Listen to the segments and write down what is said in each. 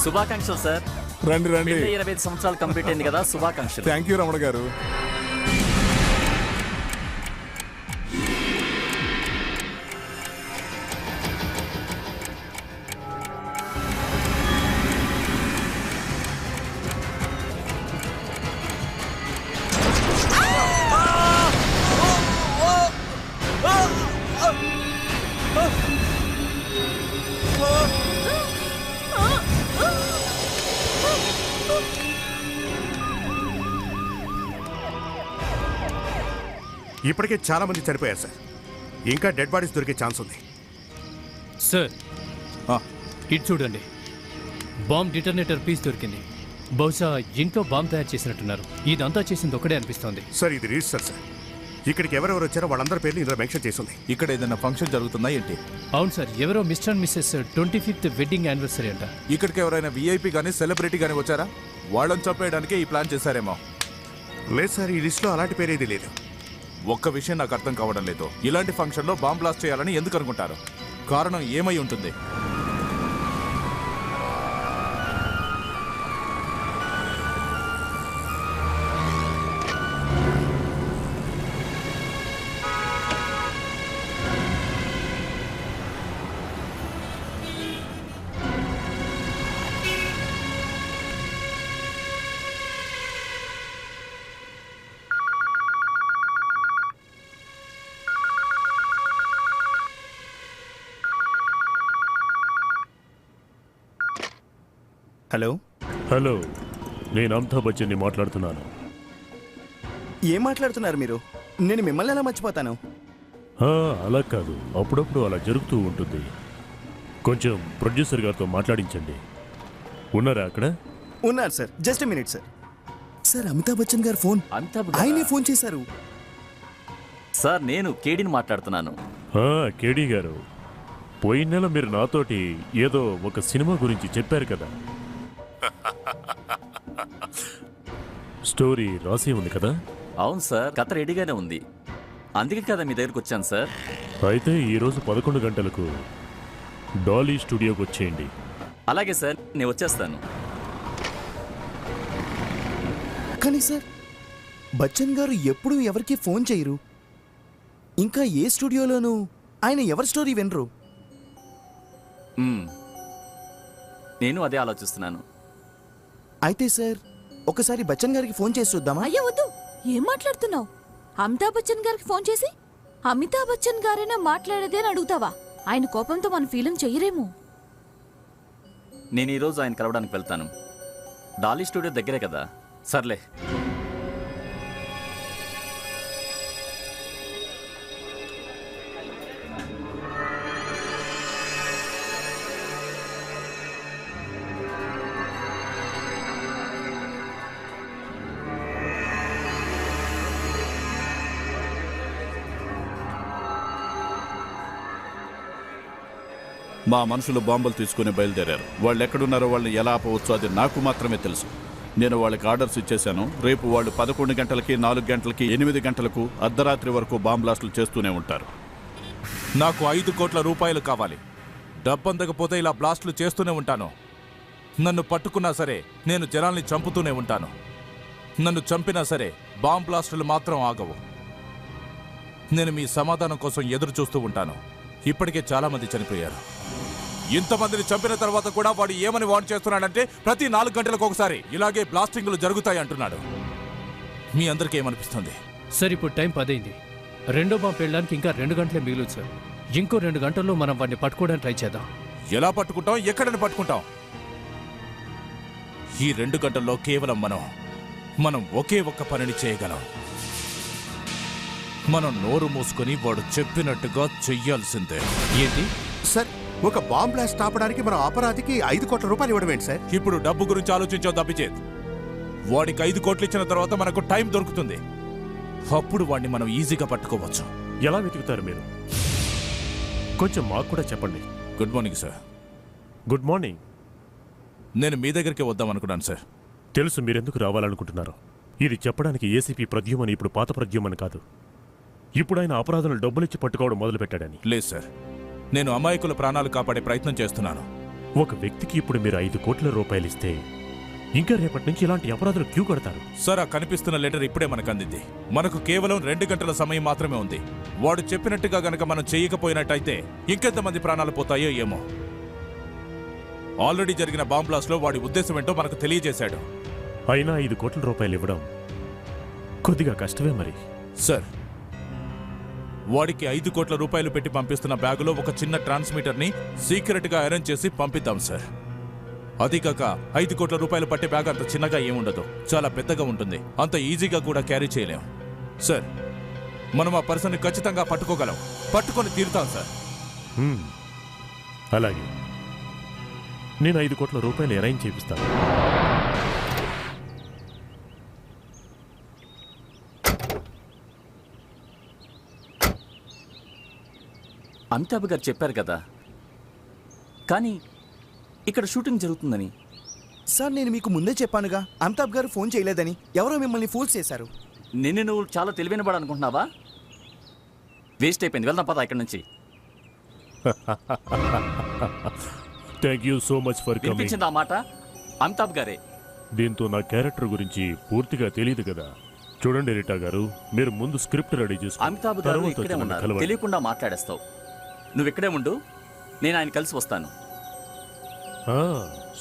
శుభాకాంక్షలు సార్. రండి రండి. 25 సంవత్సరాలు కంప్లీట్ అయింది కదా, శుభాకాంక్షలు. థ్యాంక్ యూ రమణ గారు. ఇప్పటికే చాలా మంది చనిపోయారు సార్. ఇంకా డెడ్ బాడీస్ దొరికే ఛాన్స్ ఉంది సార్. ఇటు చూడండి, బాంబ్ డిటర్నేటర్ పీస్ దొరికింది. బహుశా ఇంట్లో బాంబ్ తయారు చేసినట్టున్నారు. ఇదంతా చేసింది ఒకటే అనిపిస్తోంది. సార్ ఇది రిజిస్టర్ సార్. ఇక్కడికి ఎవరెవరు వచ్చారో వాళ్ళందరి పేర్లు ఇందులో మెన్షన్ చేసింది. ఇక్కడ ఏదైనా ఫంక్షన్ జరుగుతుందా ఏంటి? అవును సార్, ఎవరో mister and missus 25th wedding anniversary అంట. ఇక్కడికి ఎవరైనా విఐపి కానీ సెలబ్రిటీ కానీ వచ్చారా? వాళ్ళని చంపేయడానికి ఈ ప్లాన్ చేశారేమో. లేదు సార్, ఈ లిస్టులో అలాంటి పేరేది లేదు. ఒక్క విషయం నాకు అర్థం కావడం లేదు. ఇలాంటి ఫంక్షన్లో బాంబ్ బ్లాస్ట్ చేయాలని ఎందుకు అనుకుంటారు? కారణం ఏమై ఉంటుంది? హలో హలో, నేను అమితాబ్ బచ్చన్ని మాట్లాడుతున్నాను. ఏం మాట్లాడుతున్నారు మీరు? నేను మిమ్మల్ని ఎలా మర్చిపోతాను? అలా కాదు, అప్పుడప్పుడు అలా జరుగుతూ ఉంటుంది. కొంచెం ప్రొడ్యూసర్ గారితో మాట్లాడించండి. ఉన్నారా అక్కడ? ఉన్నారు sir. Just minute sir. Sir Amitabh Bachchan గారు ఫోన్. ఆయనే ఫోన్ చేశారు సార్. నేను కేడీని మాట్లాడుతున్నాను. కేడీ గారు, పోయిన నెల మీరు నాతోటి ఏదో ఒక సినిమా గురించి చెప్పారు కదా. స్టోరీ రాసి ఉంది కదా? అవును సార్, కథ రెడీగానే ఉంది. అందుకే కదా మీ దగ్గరకు వచ్చాను సార్. అయితే ఈరోజు 11 గంటలకు డాలీ స్టూడియోకి వచ్చేయండి. అలాగే సార్, నేను వచ్చేస్తాను. కానీ సార్, బచ్చన్ గారు ఎప్పుడూ ఎవరికి ఫోన్ చేయరు. ఇంకా ఏ స్టూడియోలోనూ ఆయన ఎవరి స్టోరీ వినరు. నేను అదే ఆలోచిస్తున్నాను. అయితే సార్, ఒకసారి బచ్చన్ గారికి ఫోన్ చేసి చూద్దామా? అయ్యో వద్దు. ఏం మాట్లాడుతున్నావు? అమితాబ్ బచ్చన్ గారికి ఫోన్ చేసి అమితాబ్ బచ్చన్ గారైనా మాట్లాడేదే అని అడుగుతావా? ఆయన కోపంతో మన ఫీలింగ్ చెయ్యరేమో. నేను ఈరోజు ఆయన కలవడానికి వెళ్తాను. డాలీ స్టూడియో దగ్గరే కదా. సర్లే. మా మనుషులు బాంబులు తీసుకుని బయలుదేరారు. వాళ్ళు ఎక్కడున్నారో వాళ్ళని ఎలా ఆపవచ్చో అది నాకు మాత్రమే తెలుసు. నేను వాళ్ళకి ఆర్డర్స్ ఇచ్చేశాను. రేపు వాళ్ళు 11 గంటలకి, 4 గంటలకి, 8 గంటలకు, అర్ధరాత్రి వరకు బాంబ్ బ్లాస్టులు చేస్తూనే ఉంటారు. నాకు 5 కోట్ల రూపాయలు కావాలి. డబ్బు అందకపోతే ఇలా బ్లాస్టులు చేస్తూనే ఉంటాను. నన్ను పట్టుకున్నా సరే నేను జనాల్ని చంపుతూనే ఉంటాను. నన్ను చంపినా సరే బాంబ్ బ్లాస్టులు మాత్రం ఆగవు. నేను మీ సమాధానం కోసం ఎదురు చూస్తూ ఉంటాను. ఇప్పటికే చాలా మంది చనిపోయారు. ఇంతమందిని చంపిన తర్వాత కూడా వాడు ఏమని వార్న్ చేస్తున్నాడంటే ప్రతి 4 గంటలకు ఒకసారి ఇలాగే బ్లాస్టింగ్లు జరుగుతాయి అంటున్నాడు. మీ అందరికీ ఏమనిపిస్తుంది? సార్, ఇప్పుడు టైం 10 అయింది. రెండో బాంబు వెళ్ళడానికి ఇంకా 2 గంటలే మిగిలింది సార్. ఇంకో 2 గంటల్లో మనం వాడిని పట్టుకోవడానికి ట్రై చేద్దాం. ఎలా పట్టుకుంటాం? ఎక్కడని పట్టుకుంటాం? ఈ 2 గంటల్లో కేవలం మనం ఒకే ఒక్క పనిని చేయగలం. మనం నోరు మూసుకొని వాడు చెప్పినట్టుగా చెయ్యాల్సిందే. ఏంటి సార్, ఒక బాంబ్ బ్లాస్ట్ ఆపడానికి మన అపరాధికి 5 కోట్ల రూపాయలు ఇవ్వడం ఏంటి సార్? ఇప్పుడు డబ్బు గురించి ఆలోచించో తప్పిచేది. వాడికి 5 కోట్లు ఇచ్చిన తర్వాత మనకు టైం దొరుకుతుంది. అప్పుడు వాడిని మనం ఈజీగా పట్టుకోవచ్చు. ఎలా వెతుకుతారు మీరు? కొంచెం మాకు కూడా చెప్పండి. Good morning sir. Good morning. నేను మీ దగ్గరికి వద్దాం అనుకున్నాను సార్. తెలుసు మీరెందుకు రావాలనుకుంటున్నారు. ఇది చెప్పడానికి ఏసీపీ ప్రద్యుమని ఇప్పుడు పాత ప్రద్యుమని కాదు. ఇప్పుడు ఆయన అపరాధులను డబ్బులిచ్చి పట్టుకోవడం మొదలుపెట్టాడని. లేదు సార్, నేను అమాయకుల ప్రాణాలు కాపాడే ప్రయత్నం చేస్తున్నాను. ఒక వ్యక్తికి ఇప్పుడు మీరు 5 కోట్ల రూపాయలు ఇస్తే ఇంకా రేపటి నుంచి ఇలాంటి అపరాధులు క్యూ కడతారు. సార్, ఆ కనిపిస్తున్న లెటర్ ఇప్పుడే మనకు అందింది. మనకు కేవలం 2 గంటల సమయం మాత్రమే ఉంది. వాడు చెప్పినట్టుగా గనక మనం చేయకపోయినట్టయితే ఇంకెంతమంది ప్రాణాలు పోతాయో ఏమో. ఆల్రెడీ జరిగిన బాంబ్ బ్లాస్ట్ లో వాడి ఉద్దేశం ఏంటో మనకు తెలియజేశాడు. అయినా 5 కోట్ల రూపాయలు ఇవ్వడం కొద్దిగా కష్టమే మరి. సార్, వాడికి 5 కోట్ల రూపాయలు పెట్టి పంపిస్తున్న బ్యాగులో ఒక చిన్న ట్రాన్స్మిటర్ని సీక్రెట్ గా అరేంజ్ చేసి పంపిద్దాం సార్. అది కాక 5 కోట్ల రూపాయలు పట్టే బ్యాగ్ అంత చిన్నగా ఏముండదు, చాలా పెద్దగా ఉంటుంది. అంత ఈజీగా కూడా క్యారీ చేయలేం సార్. మనం ఆ పర్సన్ని ఖచ్చితంగా పట్టుకోగలం, పట్టుకొని తీరుతాం సార్. అలాగే, నేను 5 కోట్ల రూపాయలు అరేంజ్ చేపిస్తాను. అమితాబ్ గారు చెప్పారు కదా, కానీ ఇక్కడ షూటింగ్ జరుగుతుందని. సార్, నేను మీకు ముందే చెప్పానుగా అమితాబ్ గారు ఫోన్ చేయలేదని. ఎవరో మిమ్మల్ని ఫూల్స్ చేశారు. నిన్ను నువ్వు చాలా తెలివైన వాడు అనుకుంటున్నావా? వేస్ట్ అయిపోయింది, వెళ్దాం పద ఇక్కడి నుంచి. Thank you so much for coming. వినిపించింది ఆ మాట? అమితాబ్ గారే. దీంతో నా క్యారెక్టర్ గురించి పూర్తిగా తెలియదు కదా. చూడండి రీటా గారు, మీరు ముందు స్క్రిప్ట్ రెడీ అమితాబ్ గారు ఇక్కడే ఉన్నారు, తెలియకుండా మాట్లాడేస్తావు. నువ్వు ఇక్కడే ఉండు, నేను ఆయన కలిసి వస్తాను.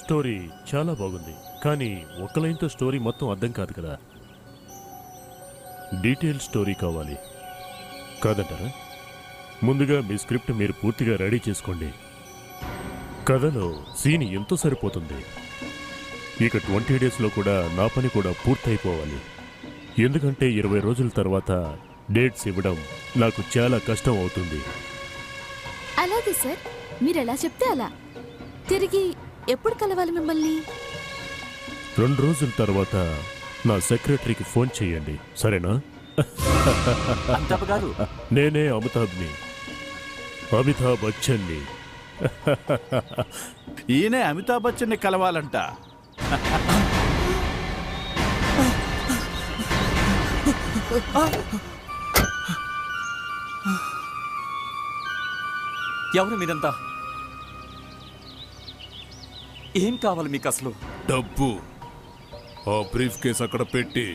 స్టోరీ చాలా బాగుంది, కానీ ఒక్క లైన్తో స్టోరీ మొత్తం అర్థం కాదు కదా. డీటెయిల్ స్టోరీ కావాలి కాదంటారా? ముందుగా మీ స్క్రిప్ట్ మీరు పూర్తిగా రెడీ చేసుకోండి. కథలో సీన్ ఎంతో సరిపోతుంది. ఇక 20 డేస్లో కూడా నా పని కూడా పూర్తయిపోవాలి. ఎందుకంటే 20 రోజుల తర్వాత డేట్స్ ఇవ్వడం నాకు చాలా కష్టం అవుతుంది. అలాగే సార్, మీరు ఎలా చెప్తే అలా. తిరిగి ఎప్పుడు కలవాలి మిమ్మల్ని? 2 రోజుల తర్వాత నా సెక్రటరీకి ఫోన్ చేయండి, సరేనా? అమితాబ్ గారు, నేనే అమితాబ్ని, అమితాబ్ బచ్చన్ని. ఈయనే అమితాబ్ బచ్చన్ని కలవాలంట. ఎవరు మీరంతా? ఏం కావాలి మీకు అసలు? డబ్బు. ఆ బ్రీఫ్ కేస్ అక్కడ పెట్టి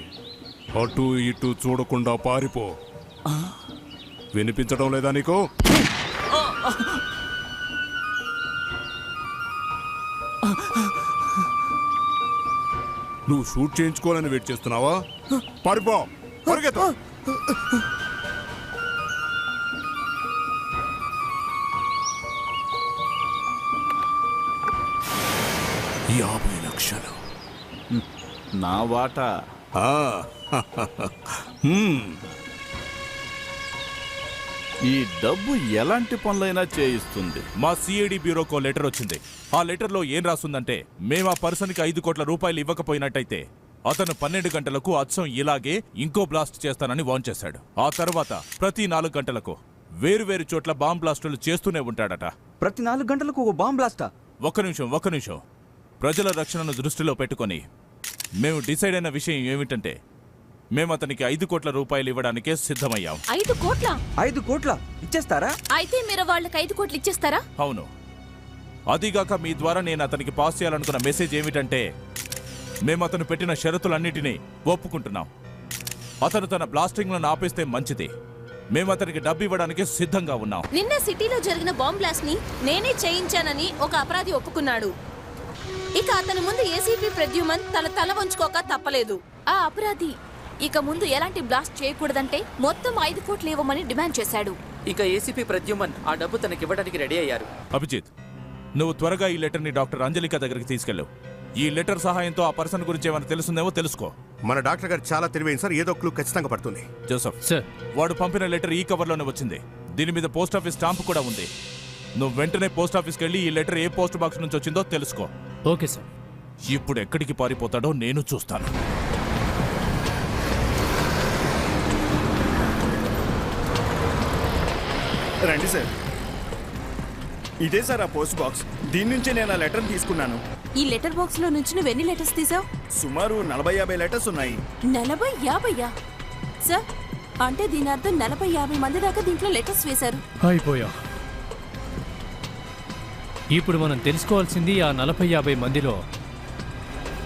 అటు ఇటు చూడకుండా పారిపో. వినిపించడం లేదా నీకు? నువ్వు షూట్ చేయించుకోవాలని వెయిట్ చేస్తున్నావా? పారిపో, పరిగెత్తు. 50 లక్షలు నా వాటా. ఈ డబ్బు ఎలాంటి పనులైనా చేయిస్తుంది. మా సిఐడి బ్యూరోకో లెటర్ వచ్చింది. ఆ లెటర్లో ఏం రాస్తుందంటే, మేము ఆ పర్సన్కి 5 కోట్ల రూపాయలు ఇవ్వకపోయినట్టయితే అతను 12 గంటలకు అచ్చం ఇలాగే ఇంకో బ్లాస్ట్ చేస్తానని వార్న్ చేశాడు. ఆ తర్వాత ప్రతి 4 గంటలకు వేరు చోట్ల బాంబ్ బ్లాస్టులు చేస్తూనే ఉంటాడట. ప్రతి 4 గంటలకు ఒక బాంబ్ బ్లాస్టా? ఒక్క నిమిషం. ప్రజల రక్షణను దృష్టిలో పెట్టుకొని మేము డిసైడ్ అయిన విషయం ఏమిటంటే, మేము అతనికి 5 కోట్ల రూపాయలు ఇవ్వడానికే సిద్ధమయ్యాం. 5 కోట్ల? 5 కోట్ల ఇచ్చేస్తారా? అయితే మీరు వాళ్ళకి 5 కోట్లు ఇచ్చేస్తారా? అవును. అదిగాక మీ ద్వారా నేను అతనికి పాస్ చేయాలనుకున్న మెసేజ్ ఏమిటంటే, మేము అతను పెట్టిన షరతులన్నిటినీ ఒప్పుకుంటున్నాం. అతను తన బ్లాస్టింగ్లను ఆపేస్తే మంచిది. మేము అతనికి డబ్బు ఇవ్వడానికి సిద్ధంగా ఉన్నాం. నిన్న సిటీలో జరిగిన బాంబ్ బ్లాస్ట్ ని నేనే చేయించానని ఒక అపరాధి ఒప్పుకున్నాడు. ఇక అతని ముందు ఏసీపీ ప్రద్యుమన్ తన తల వంచుకోక తప్పలేదు. ఆ అపరాధి ఇక ముందు ఎలాంటి బ్లాస్ట్ చేయకూడదంటే మొత్తం 5 కోట్లు ఇవ్వమని డిమాండ్ చేశాడు. ఇక ఏసీపీ ప్రద్యుమన్ ఆ డబ్బు తనకి ఇవ్వడానికి రెడీ అయ్యారు. అభిజిత్, నువ్వు త్వరగా ఈ లెటర్ని డాక్టర్ అంజలిక దగ్గరికి తీసుకెళ్ళు. ఈ లెటర్ సహాయంతో ఆ పర్సన్ గురించి ఏమైనా తెలుస్తుందేమో తెలుసుకో. మన డాక్టర్ గారు చాలా తెలివైన సార్, ఏదో క్లూ ఖచ్చితంగా పడుతుంది. జోసఫ్ సార్, వాడు పంపిన లెటర్ ఈ కవర్లోనే వచ్చింది. దీని మీద పోస్ట్ ఆఫీస్ స్టాంప్ కూడా ఉంది. నువ్వు వెంటనే పోస్ట్ ఆఫీస్కి వెళ్ళి ఈ లెటర్ ఏ పోస్ట్ బాక్స్ నుంచి వచ్చిందో తెలుసుకో. Okay sir. ఇప్పుడు ఎక్కడికి పారిపోతాడో నేను చూస్తాను. రండి సార్, ఇదే సార్ ఆ పోస్ట్ బాక్స్. దీని నుంచే నేను ఆ లెటర్ తీసుకున్నాను. ఈ లెటర్ బాక్స్ లో నుంచి నువ్వు ఎన్ని లెటర్స్ తీసావు? సుమారు 40-50 లెటర్స్ ఉన్నాయి. 40-50? సార్, అంటే దీని అర్థం 40-50 మంది దాకా దీంట్లో లెటర్స్ వేశారు. అయిపోయా. ఇప్పుడు మనం తెలుసుకోవాల్సింది ఆ 40-50 మందిలో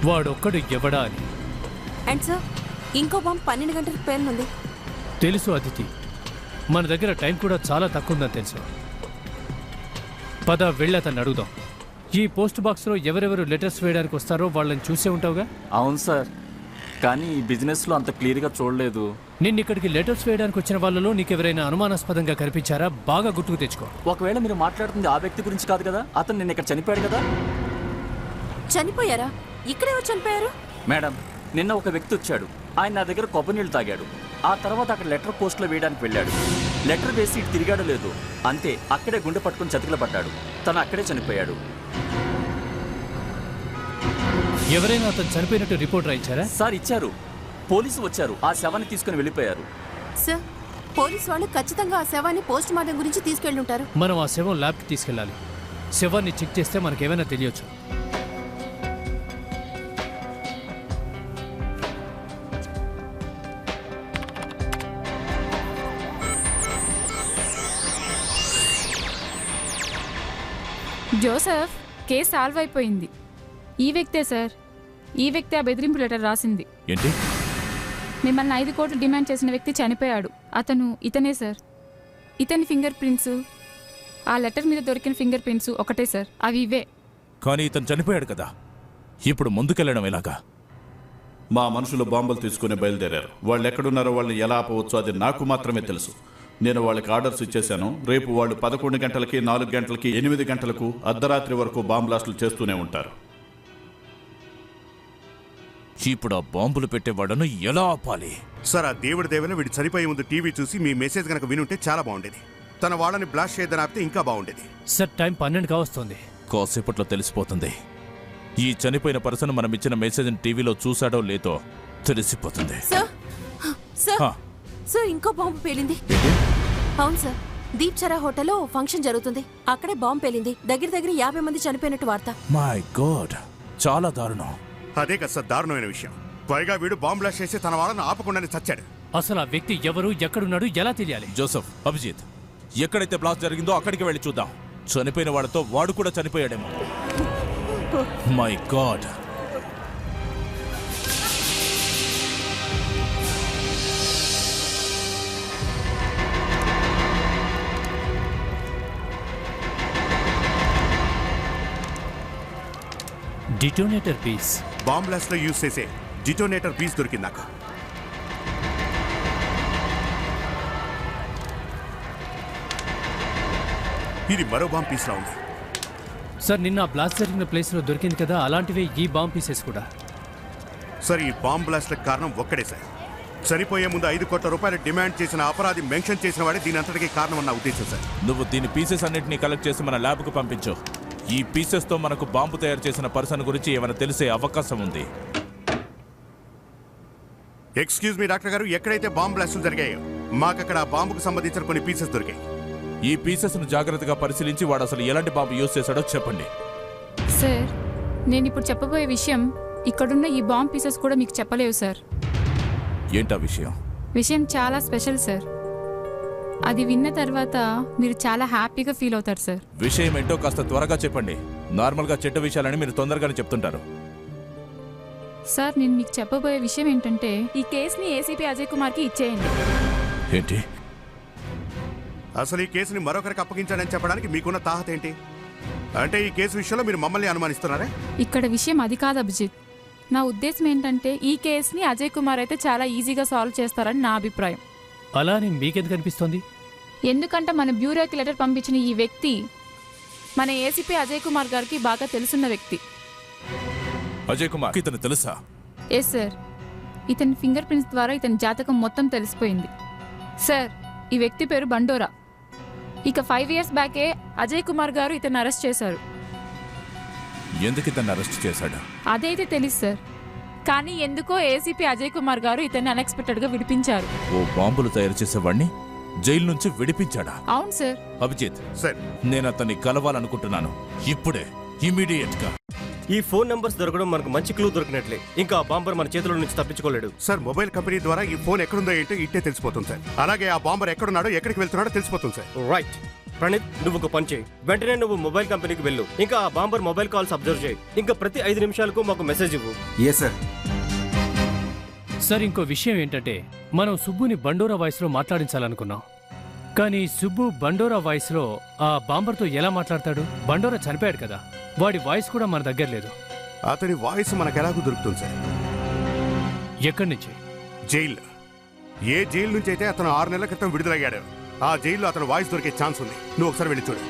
వాడొక్కడు ఎవడా అని. అండ్ సార్ ఇంకో బాంబు 12 గంటలకు పేలునుంది. తెలుసు అదితి, మన దగ్గర టైం కూడా చాలా తక్కువ ఉందని తెలుసు. పద వెళ్ళి అతన్ని అడుగుదాం. ఈ పోస్ట్ బాక్స్లో ఎవరెవరు లెటర్స్ వేయడానికి వస్తారో వాళ్ళని చూసే ఉంటావుగా? అవును సార్, కానీ ఈ బిజినెస్లో అంత క్లియర్గా చూడలేదు. నిన్న ఇక్కడికి లెటర్స్ వేయడానికి వచ్చిన వాళ్ళలో నీకెవరైనా అనుమానాస్పదంగా కనిపించారా? బాగా గుర్తుకు తెచ్చుకో. ఒకవేళ మీరు మాట్లాడుతుంది ఆ వ్యక్తి గురించి కాదు కదా? అతను నిన్న ఇక్కడ చనిపోయాడు కదా? చనిపోయారా? ఇక్కడే చనిపోయారు? మేడం, నిన్న ఒక వ్యక్తి వచ్చాడు. ఆయన నా దగ్గర కొబ్బరి నీళ్ళు తాగాడు. ఆ తర్వాత అక్కడ లెటర్ పోస్ట్లో వేయడానికి వెళ్ళాడు. లెటర్ వేసి ఇటు తిరిగాడు లేదు, అంతే అక్కడే గుండె పట్టుకుని చతికిల పడ్డాడు. తను అక్కడే చనిపోయాడు. ఎవరైనా అతను చనిపోయినట్టు రిపోర్ట్ రాయించారా? సార్ ఇచ్చారు. పోలీసు వచ్చారు, ఆ శవాన్ని తీసుకుని వెళ్ళిపోయారు. సార్ పోలీస్ వాళ్ళు ఖచ్చితంగా ఆ శవాన్ని పోస్ట్ మార్టం గురించి తీసుకెళ్ళి ఉంటారు. మనం ఆ శవం ల్యాబ్కి తీసుకెళ్ళాలి. శవాన్ని చెక్ చేస్తే మనకేమైనా తెలియచ్చు. జోసెఫ్, కేసు సాల్వ్ అయిపోయింది. ఈ వ్యక్తే సార్, ఈ వ్యక్తి ఆ బెదిరింపు లెటర్ రాసింది. ఏంటి? మిమ్మల్ని 5 కోట్లు డిమాండ్ చేసిన వ్యక్తి చనిపోయాడు. ఇతనే సార్. ఇతని ఫింగర్ ప్రింట్స్, ఆ లెటర్ మీద దొరికిన ఫింగర్ ప్రింట్స్ ఒకటే సార్, అవి ఇవే. కానీ ఇతను చనిపోయాడు కదా, ఇప్పుడు ముందుకెళ్ళడం ఎలాగా? మా మనుషులు బాంబులు తీసుకుని బయలుదేరారు. వాళ్ళు ఎక్కడున్నారో వాళ్ళని ఎలా ఆపవచ్చో అది నాకు మాత్రమే తెలుసు. నేను వాళ్ళకి ఆర్డర్స్ ఇచ్చేశాను. రేపు వాళ్ళు 11 గంటలకి, 4 గంటలకి, 8 గంటలకు, అర్ధరాత్రి వరకు బాంబ్ బ్లాస్టులు చేస్తూనే ఉంటారు. ఇప్పుడు ఆ బాంబులు పెట్టేవాడను ఎలా ఆపాలి? సార్, ఆ దేవుడి దేవన వీడు చనిపోయే ముందు టీవీ చూసి మీ మెసేజ్ కనుక వినుంటే చాలా బాగుండేది. తన వాళ్ళని బ్లాస్ట్ చేయదని ఆపితే ఇంకా బాగుండేది. సార్, టైం 12 కావస్తుంది. కాసేపట్లో తెలిసిపోతుంది. ఈ చనిపోయిన పర్సన్ మనం ఇచ్చిన మెసేజ్ని టీవీలో చూశాడో లేదో తెలిసిపోతుంది. సార్ ఇంకో బాంబు పేలింది. అవును సార్, దీప్ చరా హోటల్లో ఫంక్షన్ జరుగుతుంది. అక్కడే బాంబు పేలింది. దగ్గర 50 మంది చనిపోయినట్టు వార్త. మై గాడ్, చాలా దారుణం. అదే కదా సార్ దారుణమైన విషయం. పైగా వీడు బాంబ్ బ్లాస్ట్ చేసి తన వాళ్ళని ఆపకుండానే చచ్చాడు. అసలు ఆ వ్యక్తి ఎవరు, ఎక్కడున్నాడు, ఎలా తెలియాలి? జోసెఫ్, అభిజిత్, ఎక్కడైతే బ్లాస్ట్ జరిగిందో అక్కడికి వెళ్ళి చూద్దాం. చనిపోయిన వాడితో వాడు కూడా చనిపోయాడేమో. My god. Detonator piece. Bomb blast లో యూజ్ చేసే డిటోనేటర్ పీస్ దొరికింది నాకు. ఇది మరో బాంబ్ పీస్ లా ఉంది. సార్, నిన్న బ్లాస్ట్ జరిగిన ప్లేస్ లో దొరికింది కదా, అలాంటివే ఈ బాంబ్ పీసెస్ కూడా. సార్, ఈ బాంబ్ బ్లాస్ట్ కారణం ఒక్కడే సార్. చనిపోయే ముందు 5 కోట్ల రూపాయలు డిమాండ్ చేసిన అపరాధి మెన్షన్ చేసిన వాడే దీని అంతటికీ కారణం అన్న ఉద్దేశం సార్. నువ్వు దీని పీసెస్ అన్నింటినీ కలెక్ట్ చేసి మన ల్యాబ్కు పంపించు. ఈ పీసెస్ తో మనకు బాంబు తయారు చేసిన పర్సన్ గురించి ఏమైనా తెలిసే అవకాశం ఉంది. ఎక్స్క్యూజ్ మీ డాక్టర్ గారు, ఎక్కడైతే బాంబ్ బ్లాస్టులు జరిగాయో మాకక్కడ ఆ బాంబుకు సంబంధించిన కొన్ని పీసెస్ దొరికాయి. ఈ పీసెస్ ను జాగ్రత్తగా పరిశీలించి వాడు అసలు ఎలాంటి బాంబు యూజ్ చేశాడో చెప్పండి. సార్, నేను ఇప్పుడు చెప్పబోయే విషయం ఇక్కడున్న ఈ బాంబ్ పీసెస్ కూడా మీకు చెప్పలేవు సార్. ఏంటా విషయం? విషయం చాలా స్పెషల్ సార్. అది విన్న తర్వాత మీరు చాలా హ్యాపీగా ఫీల్ అవుతారు సార్. విషయం ఏంటో కాస్త త్వరగా చెప్పండి. నార్మల్గా చెడ్డ విషయాలని మీరు తొందరగానే చెప్తుంటారు. సార్, నేను మీకు చెప్పబోయే విషయం ఏంటంటే ఈ కేసుని ఏసీపీ అజయ్ కుమార్కి ఇచ్చేయండి. ఏంటి? అసలు ఈ కేసుని మరొకరికి అప్పగించాడని చెప్పడానికి మీకున్న తాహత ఏంటి? అంటే ఈ కేసు విషయంలో మీరు మమ్మల్ని అనుమానిస్తున్నారా? ఇక్కడ విషయం అది కాదు అభిజిత్. నా ఉద్దేశం ఏంటంటే ఈ కేసుని అజయ్ కుమార్ అయితే చాలా ఈజీగా సాల్వ్ చేస్తారని నా అభిప్రాయం. అలా అని మీకెందుకు అనిపిస్తోంది? ఎందుకంటే మన బ్యూరోకి లెటర్ పంపించిన ఈ వ్యక్తి మన ఏసీపీ అజయ్ కుమార్ గారికి బాగా తెలుసున్న వ్యక్తి. అజయ్ కుమార్ ఇతను తెలుసా? Yes sir. ఇతని ఫింగర్ ప్రింట్స్ ద్వారా ఇతని జాతకం మొత్తం తెలిసిపోయింది సార్. ఈ వ్యక్తి పేరు బండోరా. ఇక 5 years బ్యాకే అజయ్ కుమార్ గారు ఇతన్ని అరెస్ట్ చేశారు. ఎందుకు ఇతన్ని అరెస్ట్ చేశాడు? అదైతే తెలుసు సార్, కానీ ఎందుకో ఏసీపీ అజయ్ కుమార్ గారు ఇతన్ని అన్ఎక్స్పెక్టెడ్గా విడిపించారు. ఓ బాంబులు తయారు చేసేవాడిని జైలు నుంచి విడిపించాడా? అవును సార్. అభిజిత్ సార్, నేను అతన్ని కలవాలనుకుంటున్నాను ఇప్పుడే, ఇమీడియట్ గా. ఈ ఫోన్ నంబర్స్ దొరకడం మనకు మంచి క్లూ దొరికినట్లే. ఇంకా ఆ బాంబర్ మన చేతుల నుంచి తప్పించుకోలేడు. సార్, మొబైల్ కంపెనీ ద్వారా ఈ ఫోన్ ఎక్కడుందో ఏంటో ఇట్టే తెలిసిపోతుంది సార్. అలాగే ఆ బాంబర్ ఎక్కడున్నాడో ఎక్కడికి వెళ్తున్నాడో తెలిసిపోతుంది సార్. రైట్. ప్రణీత్, నువ్వు ఒక పని చేయి. వెంటనే నువ్వు మొబైల్ కంపెనీకి వెళ్ళు. ఇంకా ఆ బాంబర్ మొబైల్ కాల్స్ అబ్జర్వ్ చేయి. ఇంకా ప్రతి 5 నిమిషాలకు మాకు మెసేజ్ ఇవ్వు. సార్ ఇంకో విషయం ఏంటంటే మనం సుబ్బుని బండోరా వాయిస్లో మాట్లాడించాలనుకున్నాం. కానీ సుబ్బు బండోరా వాయిస్లో ఆ బాంబర్తో ఎలా మాట్లాడతాడు? బండోరా చనిపోయాడు కదా, వాడి వాయిస్ కూడా మన దగ్గర లేదు. అతని వాయిస్ మనకెలాగూ దొరుకుతుంది సార్? ఎక్కడి నుంచి? జైలు. ఏ జైలు నుంచి అయితే అతను 6 నెలల క్రితం విడుదలయ్యాడు, ఆ జైల్లో అతను వాయిస్ దొరికే ఛాన్స్ ఉంది. నువ్వు ఒకసారి వెళ్ళి చూడు.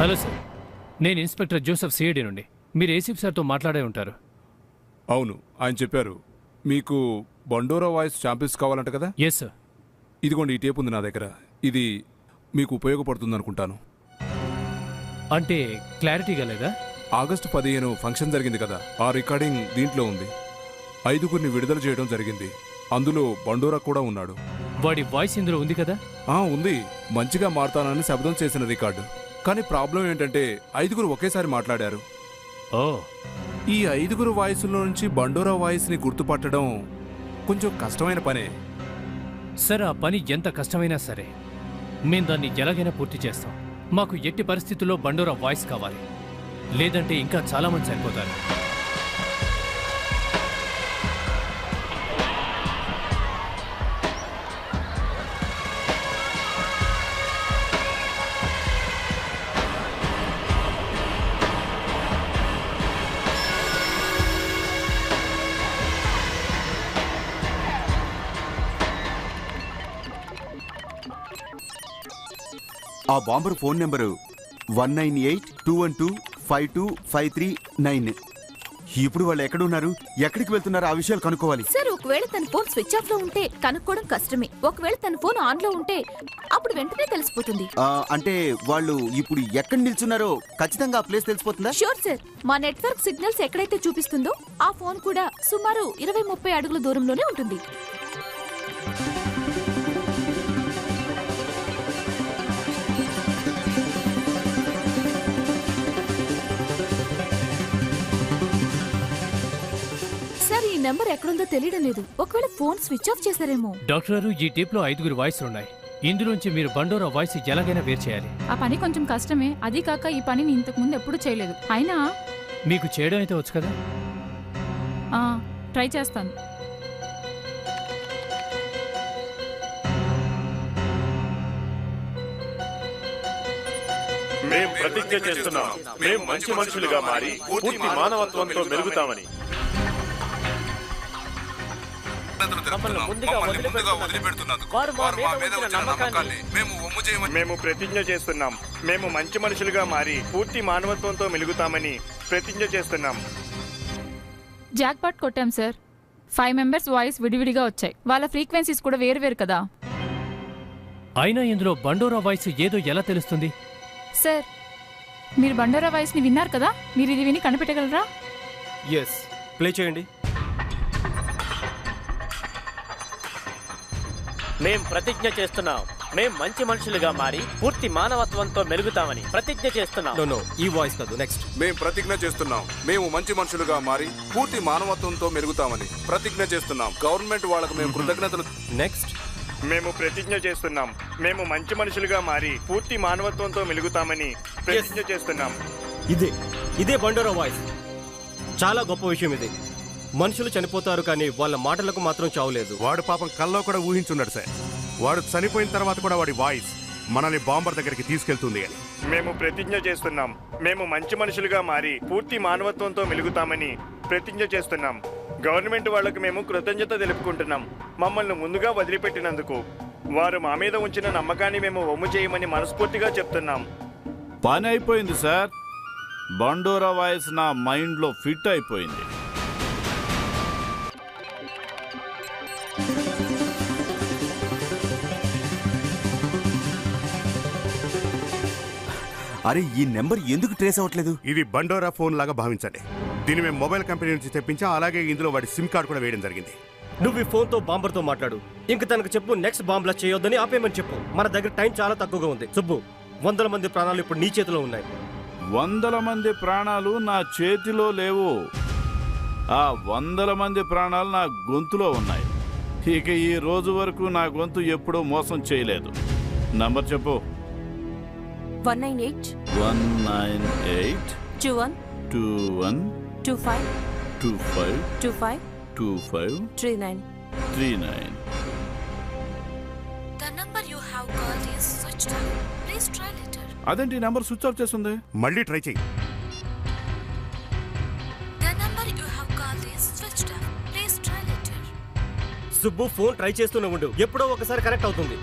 హలో సార్, నేను ఇన్స్పెక్టర్ జోసెఫ్ సిఐడి నుండి. మీరు ఏసీపీ సార్తో మాట్లాడే ఉంటారు. అవును, ఆయన చెప్పారు మీకు బండోరా వాయిస్ ఛాంపియన్స్ కావాలంట కదా? Yes sir. ఇదిగోండి, ఈ టేప్ ఉంది నా దగ్గర. ఇది మీకు ఉపయోగపడుతుంది అనుకుంటాను. అంటే క్లారిటీగా లేదా? ఆగస్టు 15 ఫంక్షన్ జరిగింది కదా, ఆ రికార్డింగ్ దీంట్లో ఉంది. 5గురిని విడుదల చేయడం జరిగింది. అందులో బండోరా కూడా ఉన్నాడు. వాడి వాయిస్ ఇందులో ఉంది కదా? ఉంది. మంచిగా మారుతానని శబ్దం చేసిన రికార్డు. కానీ ప్రాబ్లం ఏంటంటే 5గురు ఒకేసారి మాట్లాడారు. ఈ 5గురు వాయిస్లో నుంచి బండోరా వాయిస్ని గుర్తుపట్టడం కొంచెం కష్టమైన పనే. సార్, ఆ పని ఎంత కష్టమైనా సరే మేం దాన్ని ఎలాగైనా పూర్తి చేస్తాం. మాకు ఎట్టి పరిస్థితుల్లో బండోరా వాయిస్ కావాలి, లేదంటే ఇంకా చాలా మంది చనిపోతారు. ఆ బాంబర్ ఫోన్ నెంబరు 19821252539. ఇప్పుడు వాళ్ళు ఎక్కడున్నారు, ఎక్కడికి వెళ్తున్నారు, ఆ విషయాలు కనుక్కోవాలి. సార్, ఒకవేళ తన ఫోన్ స్విచ్ ఆఫ్ లో ఉంటే కనుక్కోవడం కష్టమే. ఒకవేళ తన ఫోన్ ఆన్ లో ఉంటే అప్పుడు వెంటనే తెలిసిపోతుంది. అంటే వాళ్ళు ఇప్పుడు ఎక్కడ నిల్చున్నారో ఖచ్చితంగా ఆ ప్లేస్ తెలిసిపోతుందా? Sure sir. మా నెట్వర్క్ సిగ్నల్స్ ఎక్కడైతే చూపిస్తుందో ఆ ఫోన్ కూడా సుమారు 20-30 అడుగుల దూరంలోనే ఉంటుంది. సార్, ఈ నెంబర్ ఎక్కడుందో తెలియడం లేదు. ఒకవేళ ఫోన్ స్విచ్ ఆఫ్ చేశారేమో. డాక్టర్ గారు, ఈ టేప్లో 5గురు వాయిస్లు ఉన్నాయి. ఇందులోంచి మీరు బండోరా వాయిస్ ఎలాగైనా వేరు చేయాలి. ఆ పని కొంచెం కష్టమే. అది కాక ఈ పనిని ఇంతకు ముందు ఎప్పుడూ చేయలేదు. అయినా మీకు చేయడం అయితే వచ్చు కదా? ట్రై చేస్తాను. మేము ప్రతిజ్ఞ చేస్తున్నాం, మేము మంచి మనుషులుగా మారి పూర్తి మానవత్వంతో మెలుగుతామని. మేము ప్రతిజ్ఞ చేస్తున్నాం, మేము మంచి మనుషులుగా మారి పూర్తి మానవత్వంతో మెలుగుతామని ప్రతిజ్ఞ చేస్తున్నాం. జాక్పాట్ కొట్టాం సార్. 5 మెంబర్స్ వాయిస్ విడివిడిగా వచ్చాయి. వాళ్ళ ఫ్రీక్వెన్సీస్ కూడా వేరు కదా. అయినా ఇందులో బండోరా వాయిస్ ఏదో ఎలా తెలుస్తుంది? సార్, మీరు బండోరా వాయిస్ని విన్నారు కదా, మీరు ఇది విని కనిపెట్టగలరా? ఎస్, ప్లే చేయండి. మేం ప్రతిజ్ఞ చేస్తున్నాం, మేం మంచి మనుషులుగా మారి పూర్తి మానవత్వంతో మెలుగుతామని ప్రతిజ్ఞ చేస్తున్నాం. నో, ఈ వాయిస్ కాదు, నెక్స్ట్. మేము ప్రతిజ్ఞ చేస్తున్నాం, మేము మంచి మనుషులుగా మారి పూర్తి మానవత్వంతో మెలుగుతామని ప్రతిజ్ఞ చేస్తున్నాం. గవర్నమెంట్ వాళ్ళకు మేము కృతజ్ఞతలు. నెక్స్ట్. మేము ప్రతిజ్ఞ చేస్తున్నాం, మేము మంచి మనుషులుగా మారి పూర్తి మానవత్వంతో మెలుగుతామని ప్రతిజ్ఞ చేస్తున్నాం. ఇదే బండోరా వాయిస్. చాలా గొప్ప విషయం ఇది. మనుషులు చనిపోతారు కానీ వాళ్ళ మాటలకు మాత్రం చావులేదు. వాడు పాపం కల్లో కూడా ఊహించున్నాడు సార్. వాడు చనిపోయిన తర్వాత కూడా వాడి వాయిస్ మనల్ని బాంబర్ దగ్గరికి తీసుకెళ్తుంది అని. మేము ప్రతిజ్ఞ చేస్తున్నాం. మేము మంచి మనుషులుగా మారి పూర్తి మానవత్వంతో మెలుగుతామని ప్రతిజ్ఞ చేస్తున్నాం. గవర్నమెంట్ వాళ్లకు మేము కృతజ్ఞత తెలుపుకుంటున్నాం. మమ్మల్ని ముందుగా వదిలిపెట్టినందుకు. వారు మా మీద ఉంచిన నమ్మకాన్ని మేము వమ్ము చేయమని మనస్ఫూర్తిగా చెప్తున్నాం. పని అయిపోయింది సార్. బండోరా వాయిస్ నా మైండ్లో ఫిట్ అయిపోయింది. అరే ఈ నెంబర్ ఎందుకు ట్రేస్ అవ్వట్లేదు? ఇది బండోరా ఫోన్ లాగా భావించండి. దీన్ని మేము మొబైల్ కంపెనీ నుంచి తెప్పించాం. అలాగే ఇందులో వాడి సిమ్ కార్డు కూడా వేయడం జరిగింది. నువ్వు ఈ ఫోన్తో బాంబర్తో మాట్లాడు. ఇంక తనకు చెప్పు నెక్స్ట్ బాంబ్ బ్లాస్ట్ చేయొద్దని ఆపేయమని చెప్పు. మన దగ్గర టైం చాలా తక్కువగా ఉంది. సుబ్బు, 100 మంది ప్రాణాలు ఇప్పుడు నీ చేతిలో ఉన్నాయి. 100 మంది ప్రాణాలు నా చేతిలో లేవు. ఆ 100 మంది ప్రాణాలు నా గొంతులో ఉన్నాయి. ఇక ఈ రోజు వరకు నా గొంతు ఎప్పుడూ మోసం చేయలేదు. నంబర్ చెప్పు. 198 198 21 21 25 25 25 25 39. 39. The number you have called is switched off. Please try later. అదేంటి ఈ నెంబర్ స్విచ్ ఆఫ్ చేస్తుంది? మళ్ళీ ట్రై చేయి. The number you have called is switched off. Please try later. Subbu, phone try చేస్తూనే ఉండు. ఎప్పుడో ఒకసారి కనెక్ట్ అవుతుంది.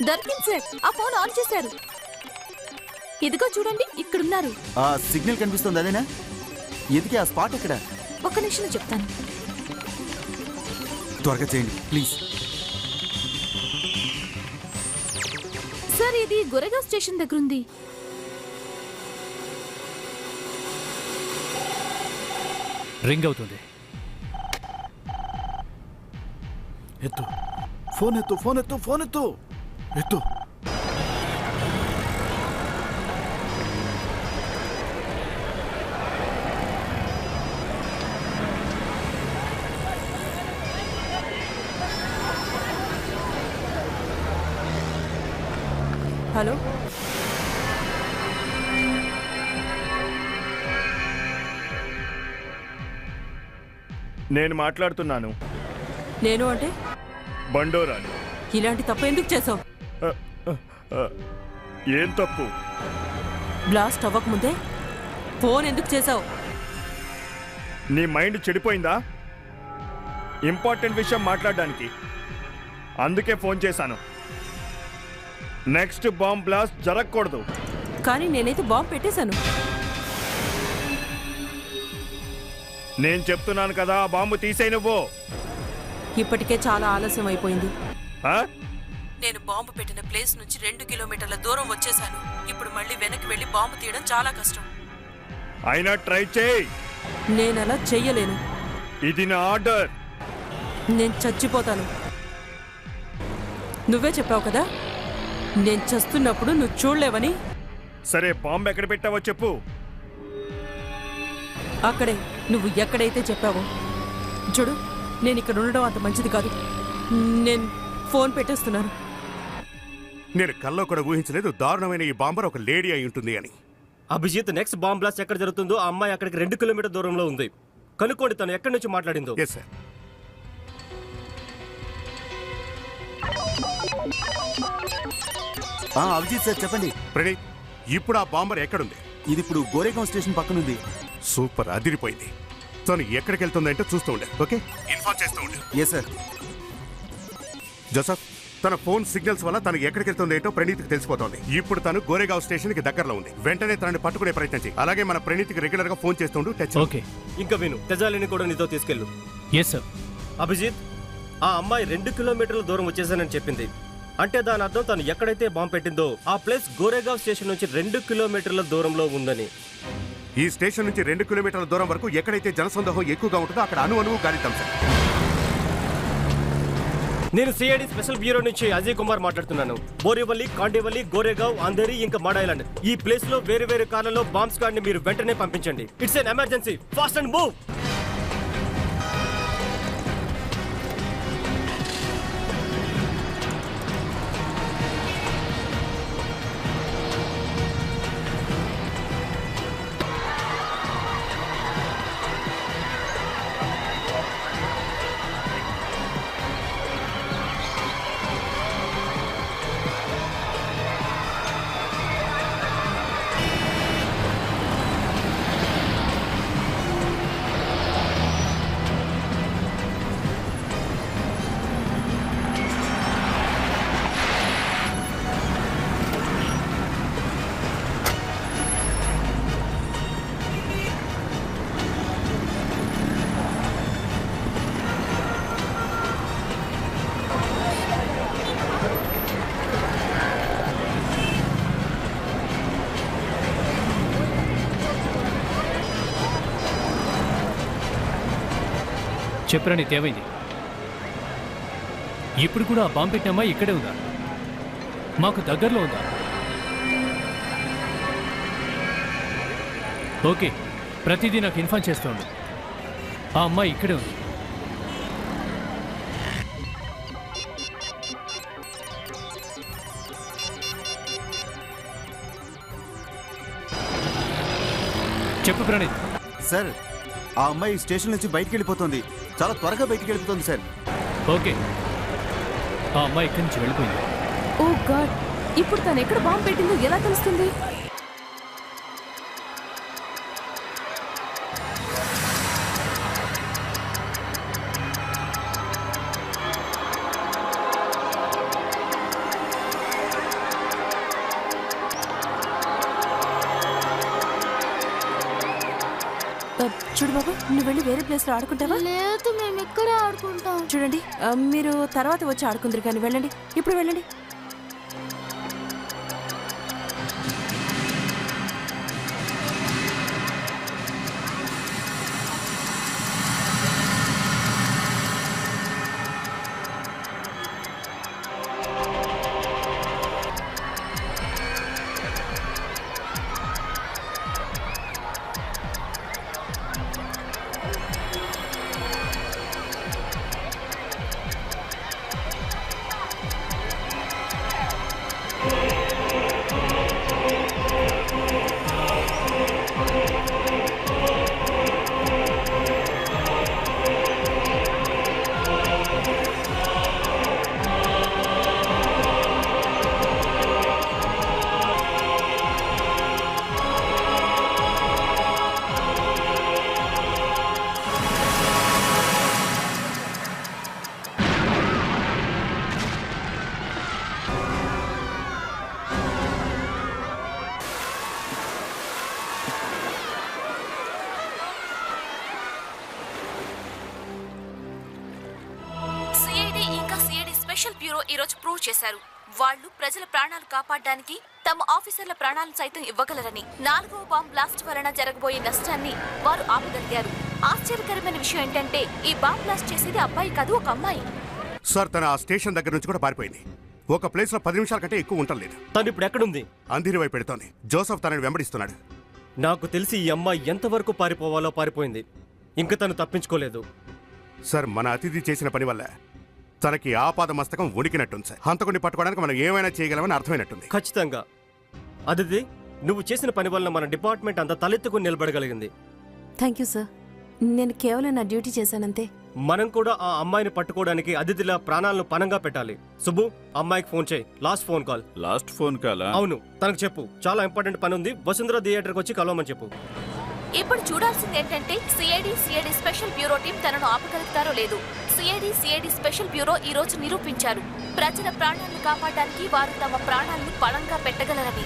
దొరికింది సార్. ఆ ఫోన్ ఆన్ చేశారు. ఇదిగో చూడండి, ఇక్కడున్నారు. ఆ సిగ్నల్ కనిపిస్తుంది అదేనా? ఎందుకు ఆ స్పాట్ ఎక్కడ? ఒక్క నిమిషం చెప్తాను. త్వరగా చేయండి ప్లీజ్. సార్, ఇది గొరెగావ్ స్టేషన్ దగ్గర ఉంది. రింగ్ అవుతుంది. ఎత్తు ఫోన్, ఎత్తు ఫోన్, ఎత్తు ఫోన్, ఎత్తు ఎత్తు. హలో, నేను మాట్లాడుతున్నాను. నేను అంటే బండోరాని. ఇలాంటి తప్పు ఎందుకు చేసావు? ఏం తప్పు? బ్లాస్ట్ అవ్వకముందే ఫోన్ ఎందుకు చేసావు? నీ మైండ్ చెడిపోయిందా ఇంపార్టెంట్ విషయం మాట్లాడడానికి? అందుకే ఫోన్ చేశాను. నెక్స్ట్ బాంబ్ బ్లాస్ట్ జరగకూడదు. కానీ నేనైతే బాంబ్ పెట్టేశాను. నేను చెప్తున్నాను కదా, ఆ బాంబు తీసేయ్ నువ్వు. ఇప్పటికే చాలా ఆలస్యం అయిపోయింది. ఆ? నేను బాంబు పెట్టిన ప్లేస్ నుంచి 2 కిలోమీటర్ల దూరం వచ్చేసాను. ఇప్పుడు మళ్ళీ వెనక్కి వెళ్ళి బాంబు తీయడం చాలా కష్టం. అయినా ట్రై చేయి. నేను అలా చెయ్యలేను. ఇది నా ఆర్డర్. నేను చచ్చిపోతాను. నువ్వే చెప్పావు కదా నేను చస్తున్నప్పుడు నువ్వు చూడలేవని. సరే, బాంబు ఎక్కడ పెట్టావో చెప్పు. అక్కడే, నువ్వు ఎక్కడైతే చెప్పావో. చూడు, నేను ఇక్కడ ఉండడం అంత మంచిది కాదు. నేను ఫోన్ పెట్టేస్తున్నాను. నేను కల్లో కూడా ఊహించలేదు దారుణమైన ఈ బాంబర్ ఒక లేడీ అయి ఉంటుంది అని. అభిజిత్, నెక్స్ట్ బాంబ్ బ్లాస్ట్ ఎక్కడ జరుగుతుందో ఆ అమ్మాయి అక్కడికి 2 కిలోమీటర్ దూరంలో ఉంది. కనుక్కోండి తను ఎక్కడి నుంచి మాట్లాడిందో. Yes sir. అభిజిత్ సార్ చెప్పండి. ప్రణీత్, ఇప్పుడు ఆ బాంబర్ ఎక్కడుంది? ఇది ఇప్పుడు గోరేగాం స్టేషన్ పక్కనుంది. సూపర్, అదిరిపోయింది. తను ఎక్కడికి వెళ్తుందంటే చూస్తూ ఉండే. ఓకే, ఇన్ఫార్మ్ చేస్తూ ఉండే. Yes sir. జోసఫ్, తన ఫోన్ సిగ్నల్స్ వల్ల తను ఎక్కడికి వెళ్తుంది ఏంటో ప్రణీత్కి తెలిసిపోతోంది. ఇప్పుడు తను గోరేగావ్ స్టేషన్ కి దగ్గరలో ఉంది. వెంటనే తనని పట్టుకునే ప్రయత్నం చేయి. అలాగే మన ప్రణీత్కి రెగ్యులర్ గా ఫోన్ చేస్తుండు. టచ్. ఓకే. ఇంకా విను, తెజాలిని కూడా నీతో తీసుకెళ్ళు. Yes sir. అభిజిత్, ఆ అమ్మాయి 2 కిలోమీటర్ల దూరం వచ్చేసానని చెప్పింది. అంటే దాని అర్థం తను ఎక్కడైతే బాంబు పెట్టిందో ఆ ప్లేస్ గోరేగావ్ స్టేషన్ నుంచి 2 కిలోమీటర్ల దూరంలో ఉందని. ఈ స్టేషన్ నుంచి 2 కిలోమీటర్ల దూరం వరకు ఎక్కడైతే జనసందోహం ఎక్కువగా ఉంటుందో అక్కడ అణువు గాలిద్దాం సార్. నేను సిఐడి స్పెషల్ బ్యూరో నుంచి అజయ్ కుమార్ మాట్లాడుతున్నాను. బోరివల్లి, కాండివల్లి, గోరేగావ్, అంధేరి ఇంకా మాడాయిలాండ్ ఈ ప్లేస్ లో వేరే వేరే కార్లలో బాంబ్ స్క్వాడ్ ని మీరు వెంటనే పంపించండి. It's an emergency. Fast and move. చెప్పరా నీకు ఏమైంది? ఇప్పుడు కూడా ఆ బాంబు పెట్టిన అమ్మాయి ఇక్కడే ఉందా? మాకు దగ్గరలో ఉందా? ఓకే, ప్రతిదీ నాకు ఇన్ఫార్మ్ చేస్తోండు. ఆ అమ్మాయి ఇక్కడే ఉంది. చెప్పు ప్రణీత్. సార్, ఆ అమ్మాయి స్టేషన్ నుంచి బయటికి వెళ్ళిపోతుంది. చాలా త్వరగా బయటికి వెళ్ళిపోతుంది సార్. ఓకే, ఆ అమ్మాయి ఇక్కడి నుంచి వెళ్ళిపోయింది. ఓ గాడ్, ఇప్పుడు తను ఎక్కడ బాంబు పెట్టిందో ఎలా తెలుస్తుంది? చూడు బాబు, నువ్వు వెళ్ళి వేరే ప్లేస్ లో ఆడుకుంటావా? లేదు, మేము ఇక్కడే ఆడుకుంటాం. చూడండి, మీరు తర్వాత వచ్చి ఆడుకుందరు కానీ వెళ్ళండి, ఇప్పుడు వెళ్ళండి. స్పెషల్ బ్యూరో ఈ రోజు ప్రూవ్ చేశారు. వాళ్ళు ప్రజల ప్రాణాలు కాపాడడానికి తమ ఆఫీసర్ల ప్రాణాలను సైతం ఇవ్వగలరని. 4వ బాంబ్ బ్లాస్ట్ వలన జరగబోయే నష్టాన్ని వారు ఆపగలిగారు. ఆశ్చర్యకరమైన విషయం ఏంటంటే ఈ బాంబ్ బ్లాస్ట్ చేసేది అబ్బాయి కాదు, ఒక అమ్మాయి. సార్, తన ఆ స్టేషన్ దగ్గర నుంచి కూడా పారిపోయింది. ఒక ప్లేస్ లో 10 నిమిషాల కంటే ఎక్కువ ఉండలేదు. తను ఇప్పుడు ఎక్కడుంది? అంధేరి వైపు పెడుతోంది. జోసఫ్ తనని వెంబడిస్తున్నాడు. నాకు తెలిసి ఈ అమ్మాయి ఎంతవరకు పారిపోవాలో పారిపోయింది. ఇంకా తను తప్పించుకోలేదు. సార్, మన అతిథి చేసిన పని వల్ల తనకి ఆపాద మస్తకం ఉడికినట్టుంది సార్. హంతకుడిని పట్టుకోవడానికి మనం ఏమైనా చేయగలమని అర్థమైనట్టుంది. ఖచ్చితంగా. అదితి, నువ్వు చేసిన పని వల్ల మన డిపార్ట్మెంట్ అంతా తలెత్తుకుని నిలబడగలిగింది. Thank you sir. నేను కేవలం నా డ్యూటీ చేశానంతే. మనం కూడా ఆ అమ్మాయిని పట్టుకోవడానికి అతిథిలా ప్రాణాలను పణంగా పెట్టాలి. సుబ్బు, అమ్మాయికి ఫోన్ చేయి. Last phone call. Last phone call? అవును, తనకు చెప్పు చాలా ఇంపార్టెంట్ పని ఉంది, వసుంధర థియేటర్కి వచ్చి కలవమని చెప్పు. ఇప్పుడు చూడాల్సింది ఏంటంటే సిఐడి స్పెషల్ బ్యూరో టీం తనను ఆపగలుగుతారో లేదు. సిఐడి స్పెషల్ బ్యూరో ఈ రోజు నిరూపించారు ప్రజల ప్రాణాలను కాపాడడానికి వారు తమ ప్రాణాలను పణంగా పెట్టగలరని.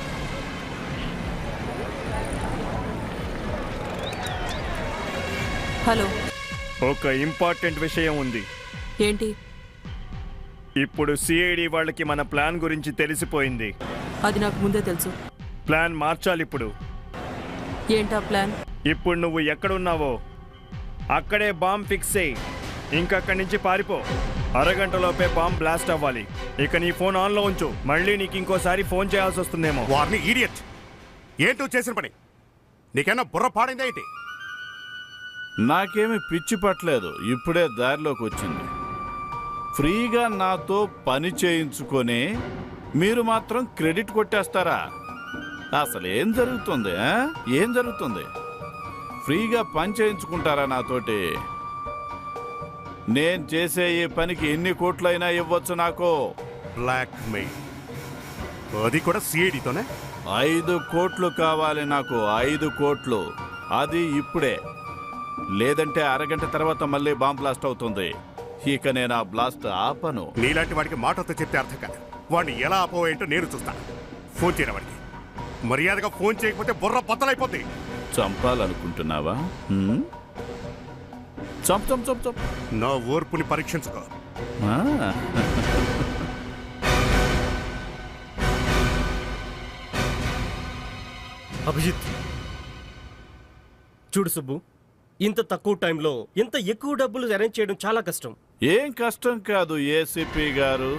హలో, ఒక ఇంపార్టెంట్ విషయం ఉంది. ఏంటి? ఇప్పుడు సిఐడి వాళ్ళకి మన ప్లాన్ గురించి తెలిసిపోయింది. అది నాకు ముందే తెలుసు. ప్లాన్ మార్చాలి ఇప్పుడు. ఏంటా ప్లాన్? ఇప్పుడు నువ్వు ఎక్కడున్నావో అక్కడే బాంబ్ ఫిక్స్ అయ్యి ఇంకక్కడి నుంచి పారిపో. అరగంటలోపే బాంబ్ బ్లాస్ట్ అవ్వాలి. ఇక నీ ఫోన్ ఆన్లో ఉంచు. మళ్ళీ నీకు ఇంకోసారి ఫోన్ చేయాల్సి వస్తుందేమో. వారిని ఈడియట్! ఏంటో చేసిన పని? నీకన్నా బుర్ర పాడిందా ఏంటి? నాకేమి పిచ్చి పట్టలేదు, ఇప్పుడే దారిలోకి వచ్చింది. ఫ్రీగా నాతో పని చేయించుకొని మీరు మాత్రం క్రెడిట్ కొట్టేస్తారా? అసలు ఏం జరుగుతుంది? ఏం జరుగుతుంది? ఫ్రీగా పని చేయించుకుంటారా నాతోటి? నేను చేసే ఈ పనికి ఎన్ని కోట్లైనా ఇవ్వచ్చు నాకు. బ్లాక్ మెయిల్, అది కూడా సిఐడితోనే. 5 కోట్లు కావాలి నాకు, 5 కోట్లు. అది ఇప్పుడే, లేదంటే అరగంట తర్వాత మళ్ళీ బాంబ్ బ్లాస్ట్ అవుతుంది. ఇక నేను ఆ బ్లాస్ట్ ఆపను. నీలాంటి వాడికి మాటతో చెప్తే అర్థం కాదు. వాడిని ఎలా ఆపవేంటో నేను చూస్తాను. ఫోన్ చేయరా వాడికి. మర్యాదగా ఫోన్ చేయకపోతే బుర్ర బద్దలైపోద్ది. చంపాలనుకుంటున్నావా? చంపు. నా ఓర్పుని పరీక్షించుకో. అభిజిత్, చూడు సుబ్బు, ఇంత తక్కువ టైంలో ఇంత ఎక్కువ డబ్బులు అరేంజ్ చేయడం చాలా కష్టం. ఏం కష్టం కాదు ఏసీపీ గారు.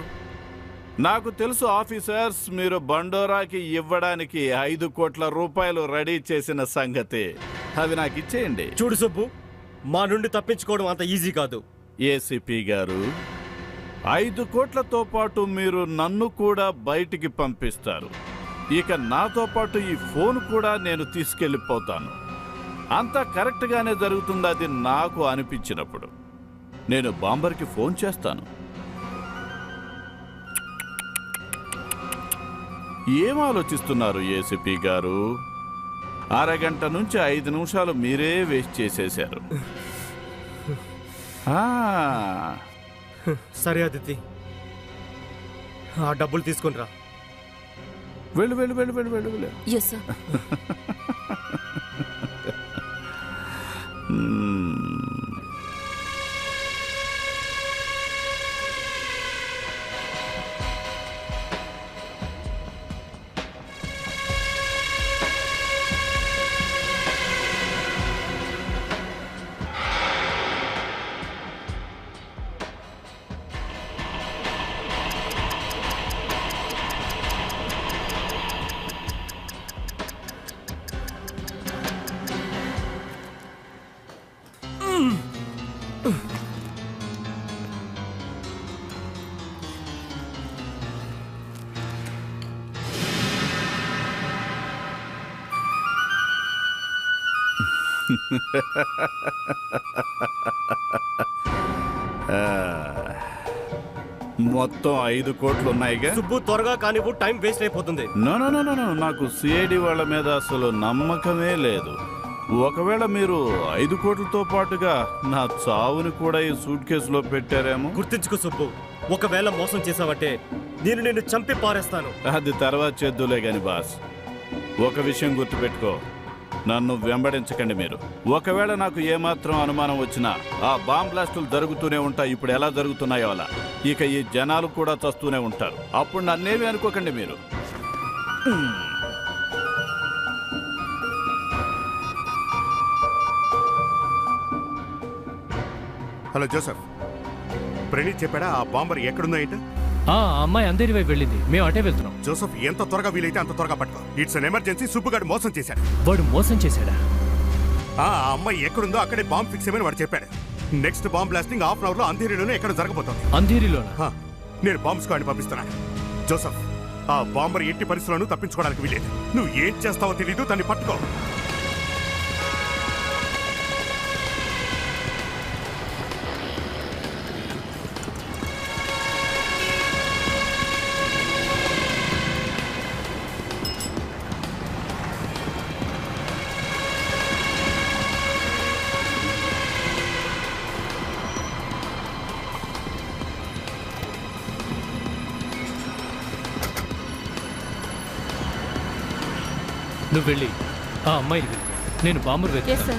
నాకు తెలుసు ఆఫీసర్స్, మీరు బండోరాకి ఇవ్వడానికి 5 కోట్ల రూపాయలు రెడీ చేసిన సంగతి. అవి నాకు ఇచ్చేయండి. చూడు సుబ్బు, మా నుండి తప్పించుకోవడం అంత ఈజీ కాదు. ఏసీపీ గారు, 5 కోట్లతో పాటు మీరు నన్ను కూడా బయటికి పంపిస్తారు. ఇక నాతో పాటు ఈ ఫోన్ కూడా నేను తీసుకెళ్ళిపోతాను. అంతా కరెక్ట్గానే జరుగుతుంది. అది నాకు అనిపించినప్పుడు నేను బాంబర్కి ఫోన్ చేస్తాను. ఏం ఆలోచిస్తున్నారు ఏసీపీ గారు? అరగంట నుంచి 5 నిమిషాలు మీరే వేస్ట్ చేసేశారు. సరే అదితి, ఆ డబ్బులు తీసుకుని రా. వెళ్ళు వెళ్ళు వెళ్ళు వెళ్ళు వెళ్ళు వెళ్ళు. Yes sir. మొత్తం 5 కోట్లు ఉన్నాయిగా. సుబ్బు, త్వరగా కానివ్వు, టైం వేస్ట్ అయిపోతుంది. నో, నాకు సిఐడి వాళ్ళ మీద అసలు నమ్మకమే లేదు. ఒకవేళ మీరు 5 కోట్లతో పాటుగా నా చావుని కూడా ఈ సూట్ కేసులో పెట్టారేమో. గుర్తించుకో సుబ్బు, ఒకవేళ మోసం చేసావంటే నేను నిన్ను చంపి పారేస్తాను. అది తర్వాత చేద్దులే గాని బాస్, ఒక విషయం గుర్తుపెట్టుకో, నన్ను వెంబడించకండి మీరు. ఒకవేళ నాకు ఏమాత్రం అనుమానం వచ్చినా ఆ బాంబ్ బ్లాస్టులు జరుగుతూనే ఉంటాయి. ఇప్పుడు ఎలా జరుగుతున్నాయో అలా. ఇక ఈ జనాలు కూడా చస్తూనే ఉంటారు. అప్పుడు నన్నేమి అనుకోకండి మీరు. హలో జోసెఫ్, ప్రణీత్ చెప్పాడా ఆ బాంబర్ ఎక్కడుందో ఏంటి? ఆ అమ్మాయి అందరి వైపు వెళ్ళింది, మేము అటే వెళ్తున్నాం. జోసెఫ్, ఎంత త్వరగా వీలైతే అంత త్వరగా పట్టుకో. It's an emergency. సుబ్బుగాడు మోసం చేశాడు. వాడు మోసం చేశాడా? ఆ అమ్మాయి ఎక్కడుందో అక్కడే బాంబ్ ఫిక్స్ చేయమని వాడు చెప్పాడు. Next bomb blasting half an hour లో అంధేరిలోనే ఎక్కడ జరగబోతోంది. అంధేరిలోనా? నేను బాంబ్ స్క్వాడ్ని పంపిస్తున్నాను. జోసెఫ్, ఆ బాంబర్ ఎట్టి పరిస్థితుల్లోనూ తప్పించుకోవడానికి వీలేదు. నువ్వు ఏం చేస్తావో తెలీదు, దాన్ని పట్టుకో. నువ్వు వెళ్ళి ఆ అమ్మాయిని వెళ్ళు, నేను బాంబర్ వెళ్తాను.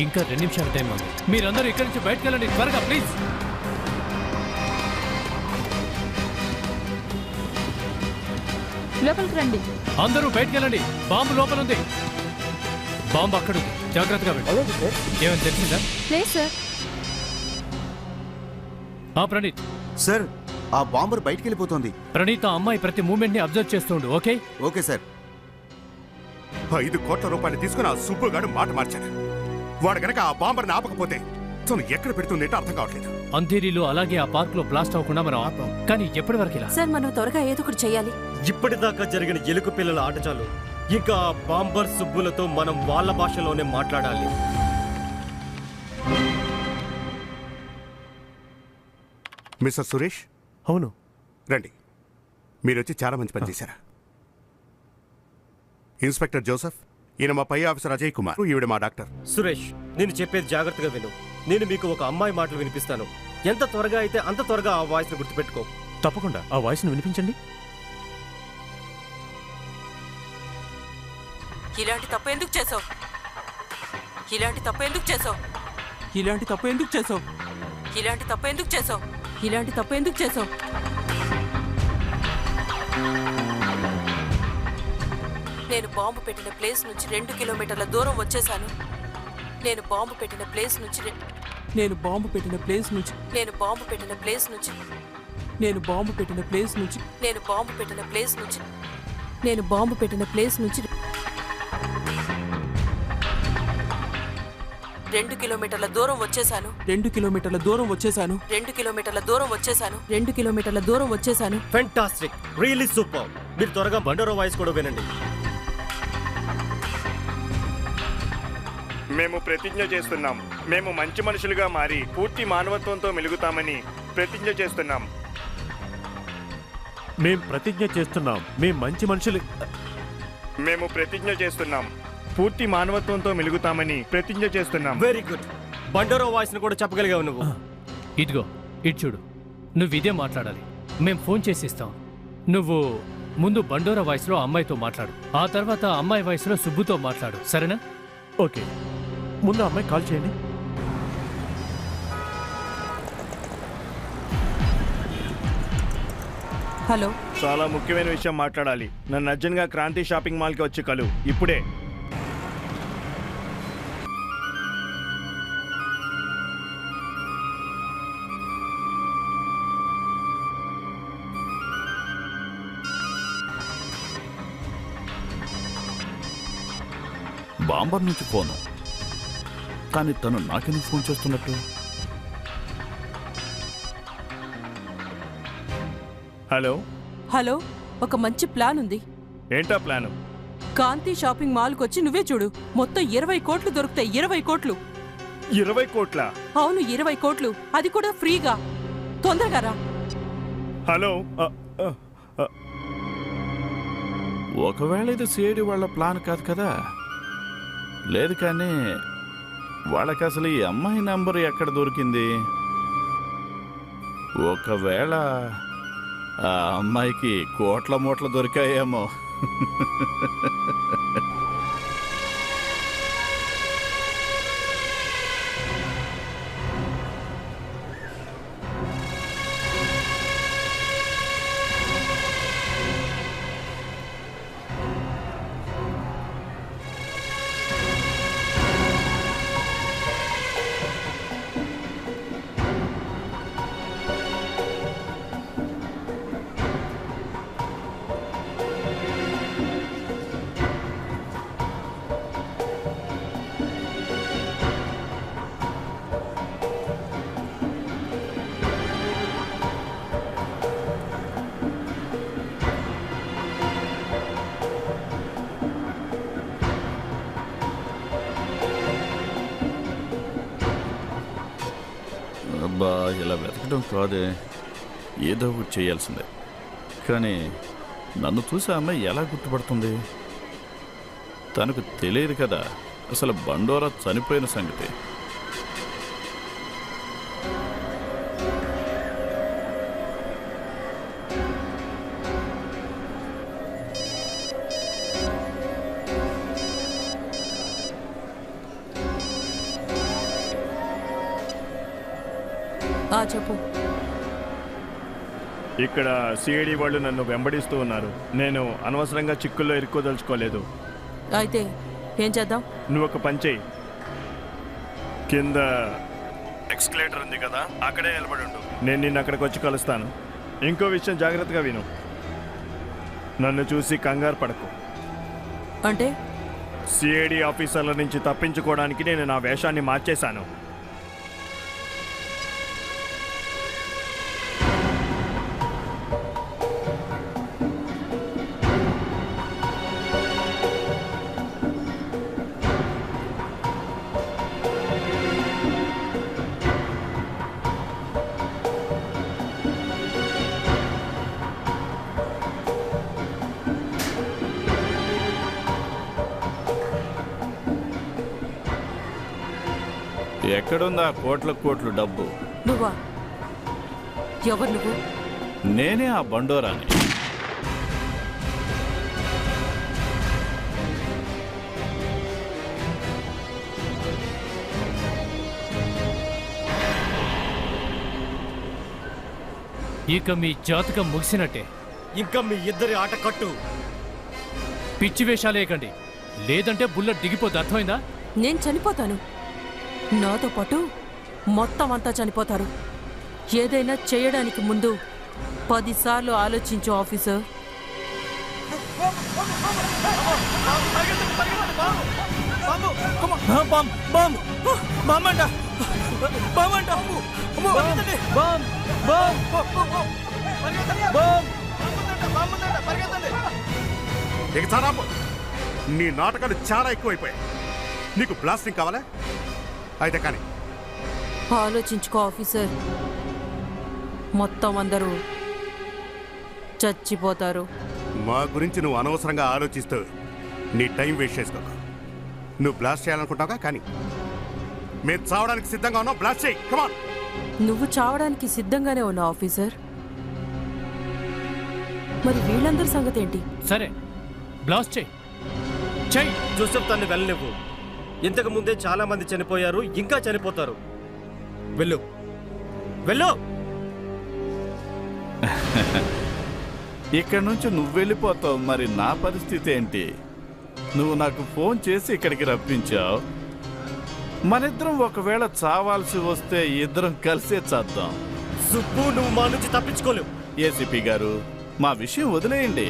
ఇంకా 2 నిమిషాల టైం ఉంది. మీరందరూ ఇక్కడి నుంచి బయటకు వెళ్ళండి త్వరగా, ప్లీజ్. లోపలికి రండి. అందరూ బయటకు వెళ్ళండి. బాంబు లోపల ఉంది. బాంబు అక్కడ ఉంది, జాగ్రత్తగా వెళ్ళి. ఏమైనా తెలిసిందా? లేదు సార్. ప్రణీత్ సార్, ఆ బాంబర్ బయటికి వెళ్ళిపోతుంది. ప్రణీత్, ఆ అమ్మాయి ప్రతి మూమెంట్ ని అబ్జర్వ్ చేస్తుండు. Okay okay sir. 5 కోట్ల రూపాయలు తీసుకుని ఆ సుబ్బుగాడు మాట మార్చాడు. వాడు గనక ఆ బాంబర్ని ఆపకపోతే తను ఎక్కడ పెడుతుంది ఏంటో అర్థం కావట్లేదు. అంధేరిలో అలాగే ఆ పార్క్ లో బ్లాస్ట్ అవ్వకుండా మనం ఆపాం, కానీ ఎప్పటి వరకు ఇలా? సార్, మనం త్వరగా ఏదో ఒకటి చేయాలి. ఇప్పటిదాకా జరిగిన ఎలుక పిల్లల ఆట చాలు. ఇంకా బాంబర్ సుబ్బులతో మనం వాళ్ళ భాషలోనే మాట్లాడాలి. మిస్టర్ సురేష్. అవును. రండి. మీరు వచ్చి చాలా మంచి పని చేశారా. ఇన్స్పెక్టర్ జోసెఫ్, ఈయన మా పై ఆఫీసర్ అజయ్ కుమార్, ఈవిడ మా డాక్టర్. సురేష్, నేను చెప్పేది జాగ్రత్తగా విను. నేను మీకు ఒక అమ్మాయి మాటలు వినిపిస్తాను. ఎంత త్వరగా అయితే అంత త్వరగా ఆ వాయిస్ని గుర్తుపెట్టుకో. తప్పకుండా ఆ వాయిస్ని వినిపించండి. ఇలాంటి తప్పు ఎందుకు చేసావు? ఇలాంటి తప్పు ఎందుకు చేసావు? ఇలాంటి తప్పు ఎందుకు చేసావు? ఇలాంటి తప్పు ఎందుకు చేసావు? ఇలాంటి తప్పు ఎందుకు చేసావు? నేను బాంబు పెట్టిన ప్లేస్ నుంచి 2 కిలోమీటర్ల దూరం వచ్చేసాను. నేను బాంబు పెట్టిన ప్లేస్ నుంచి నేను బాంబు పెట్టిన ప్లేస్ నుంచి నేను బాంబు పెట్టిన ప్లేస్ నుంచి నేను బాంబు పెట్టిన ప్లేస్ నుంచి నేను బాంబు పెట్టిన ప్లేస్ నుంచి నేను బాంబు పెట్టిన ప్లేస్ నుంచి 2 కిలోమీటర్ల దూరం వచ్చేసాను. 2 కిలోమీటర్ల దూరం వచ్చేసాను. 2 కిలోమీటర్ల దూరం వచ్చేసాను. 2 కిలోమీటర్ల దూరం వచ్చేసాను. Fantastic, really super. మీరు త్వరగా బండోరా వాయిస్ కూడా వినండి. మేము ప్రతిజ్ఞ చేస్తున్నాం. మేము మంచి మనుషులుగా మారి పూర్తి మానవత్వంతో మెలుగుతామని ప్రతిజ్ఞ చేస్తున్నాం. మేం ప్రతిజ్ఞ చేస్తున్నాం. మేం మంచి మనుషులు. మేము ప్రతిజ్ఞ చేస్తున్నాం. పూర్తి మానవత్వంతో మెలుగుతామని ప్రతిజ్ఞ చేస్తున్నాం. Very good. బండోరా వాయిస్ ని కూడా చెప్పగలిగావు నువ్వు. ఇదిగో ఇటు చూడు, నువ్వు ఇదే మాట్లాడాలి. మేం ఫోన్ చేసి ఇస్తాం. నువ్వు ముందు బండోరా వాయిస్లో అమ్మాయితో మాట్లాడు, ఆ తర్వాత అమ్మాయి వాయిస్లో సుబ్బుతో మాట్లాడు, సరేనా? ఓకే, ముందు అమ్మాయి కాల్ చేయండి. హలో, చాలా ముఖ్యమైన విషయం మాట్లాడాలి. నన్ను అర్జెంట్గా క్రాంతి షాపింగ్ మాల్కి వచ్చి కలు ఇప్పుడే. బాంబర్ నుంచి ఫోను, కానీ తను నాకెందుకు ఫోన్ చేస్తున్నట్టు? హలో హలో, ఒక మంచి ప్లాన్ ఉంది. ఏంటా ప్లాను? కాంతి షాపింగ్ మాల్కి వచ్చి నువ్వే చూడు. మొత్తం 20 కోట్లు దొరుకుతాయి. 20 కోట్లు. 20 కోట్ల? అవును, 20 కోట్లు, అది కూడా ఫ్రీగా. తొందరగా రా. హలో, ఒకవేళ ఇది సిఐడి వాళ్ళ ప్లాన్ కాదు కదా? లేదు, కానీ వాళ్ళకి అసలు ఈ అమ్మాయి నంబర్ ఎక్కడ దొరికింది? ఒకవేళ ఆ అమ్మాయికి కోట్ల మూట్ల దొరికాయేమో. అబ్బా, ఇలా వెతకడం కాదే, ఏదో ఒకటి చేయాల్సిందే. కానీ నన్ను చూసి అమ్మాయి ఎలా గుర్తుపడుతుంది? తనకు తెలియదు కదా అసలు బండోరా చనిపోయిన సంగతి. చెప్పు. ఇక్కడ సిఐడి వాళ్ళు నన్ను వెంబడిస్తూ ఉన్నారు. నేను అనవసరంగా చిక్కుల్లో ఇరుక్కోదలుచుకోలేదు. అయితే ఏం చేద్దాం? నువ్వు ఒక పని చెయ్యి. కింద ఎక్స్కలేటర్ ఉంది కదా, అక్కడే నిలబడి ఉండు. నేను నిన్ను అక్కడికి వచ్చి కలుస్తాను. ఇంకో విషయం జాగ్రత్తగా విను. నన్ను చూసి కంగారు పడకు. అంటే సిఐడి ఆఫీసర్ల నుంచి తప్పించుకోవడానికి నేను నా వేషాన్ని మార్చేశాను. ఎక్కడుందా కోట్ల కోట్లు డబ్బు? నువ్వా? ఎవరు నువ్వు? నేనే ఆ బండోరాని. ఇక మీ జాతకం ముగిసినట్టే. ఇంకా మీ ఇద్దరి ఆట కట్టు. పిచ్చి వేషాలేయకండి, లేదంటే బుల్లెట్ దిగిపోద్ది. అర్థమైందా? నేను చనిపోతాను, నాతో పాటు మొత్తం అంతా చనిపోతారు. ఏదైనా చేయడానికి ముందు 10 సార్లు ఆలోచించు ఆఫీసర్. ఇక చాలా నీ నాటకాలు చాలా ఎక్కువైపోయాయి. నీకు బ్లాస్టింగ్ కావాలా? అయితే కానీ ఆలోచించుకో ఆఫీసర్, మొత్తం అందరూ చచ్చిపోతారు. మా గురించి నువ్వు అనవసరంగా ఆలోచిస్తూ నీ టైం వేస్ట్ చేసుకోక. నువ్వు బ్లాస్ట్ చేయాలనుకుంటావుగా, కానీ మేము చావడానికి సిద్ధంగా ఉన్నాం. బ్లాస్ట్ చేయి, కమాన్. నువ్వు చావడానికి సిద్ధంగానే ఉన్నావు ఆఫీసర్. మరి వీళ్ళందరి సంగతి ఏంటి? సరే, బ్లాస్ట్ చేయి. చెయ్యి. జోసెఫ్ తన్ని వెళ్ళనివ్వు. ఇంతకు ముందే చాలా మంది చనిపోయారు, ఇంకా చనిపోతారు. వెళ్ళు, వెళ్ళు. ఇక్కడ నుంచి నువ్వు వెళ్ళిపోతావు, మరి నా పరిస్థితి ఏంటి? నువ్వు నాకు ఫోన్ చేసి ఇక్కడికి రప్పించావు. మనిద్దరం ఒకవేళ చావాల్సి వస్తే ఇద్దరం కలిసే చేద్దాం. సుబ్బు, నువ్వు మా నుంచి తప్పించుకోలేవు. ఏసీపీ గారు, మా విషయం వదిలేయండి.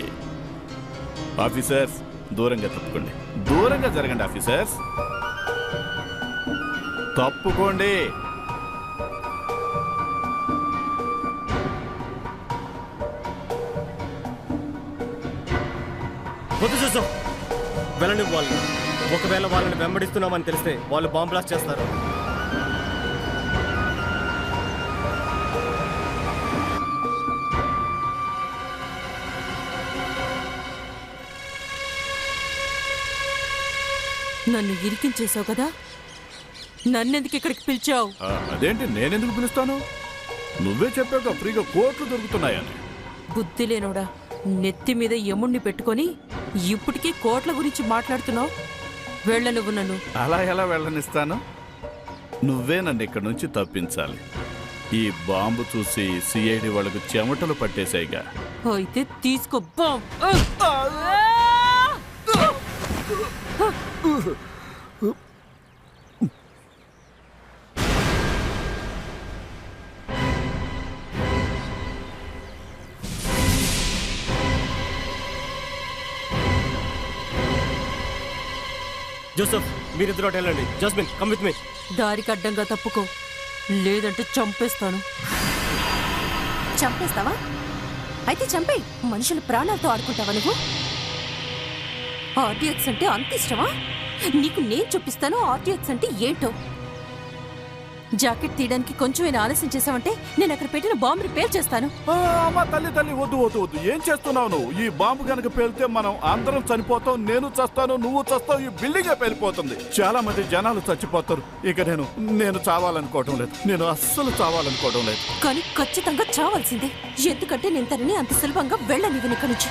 ఆఫీసర్స్, దూరంగా తప్పుకోండి. దూరంగా జరగండి ఆఫీసర్స్. తప్పుకోండి. వద్దు జోసెఫ్, వెళ్ళనివ్వు వాళ్ళని. ఒకవేళ వాళ్ళని వెంబడిస్తున్నామని తెలిస్తే వాళ్ళు బాంబ్ బ్లాస్ట్ చేస్తారు. నన్ను ఇరికించేశావు కదా, నన్నెందుకు ఇక్కడికి పిలిచావు? అదేంటి, నేనెందుకు పిలుస్తాను? నువ్వే చెప్పాక ఫ్రీగా కోట్లు దొరుకుతున్నాయని. బుద్ధి లేనోడా, నెత్తి మీద యముణ్ణి పెట్టుకొని ఇప్పటికీ కోట్ల గురించి మాట్లాడుతున్నావు. వెళ్ళ నువ్వు నన్ను. అలా ఎలా వెళ్ళనిస్తాను? నువ్వే నన్ను ఇక్కడి నుంచి తప్పించాలి. ఈ బాంబు చూసి సిఐడి వాళ్ళకు చెమటలు పట్టేశాయిగా. అయితే తీసుకో బాంబ్. జోసెఫ్, మీరిద్దరు అటు వెళ్ళండి. Jasmine, come with me. దారికి అడ్డంగా తప్పుకో, లేదంటే చంపేస్తాను. చంపేస్తావా? అయితే చంపేయి. మనుషుల ప్రాణాలతో ఆడుకుంటావా నువ్వు? ఆర్టీఎక్స్ అంటే అంత ఇష్టమా నీకు? నేను చూపిస్తాను ఆర్టీఎక్స్ అంటే ఏంటో. జాకెట్ తీయడానికి కొంచెమైనా ఆలస్యం చేసావంటే నేను అక్కడ పెట్టిన బాంబుని పేల్చేస్తాను. అమ్మా, తల్లి తల్లి, వద్దు వద్దు వద్దు. ఏం చేస్తున్నావు నువ్వు? ఈ బాంబు కనుక పేలితే మనం అందరం చనిపోతాం. నేను చస్తాను, నువ్వు చస్తావు, ఈ బిల్డింగే పేలిపోతుంది. చాలా మంది జనాలు చచ్చిపోతారు. ఇక నేను చావాలనుకోవడం లేదు. నేను అస్సలు చావాలనుకోవడం లేదు. కానీ ఖచ్చితంగా చావాల్సిందే. ఎందుకంటే నేను తనని అంత సులభంగా వెళ్ళనివ్వను ఇక్కడి నుంచి.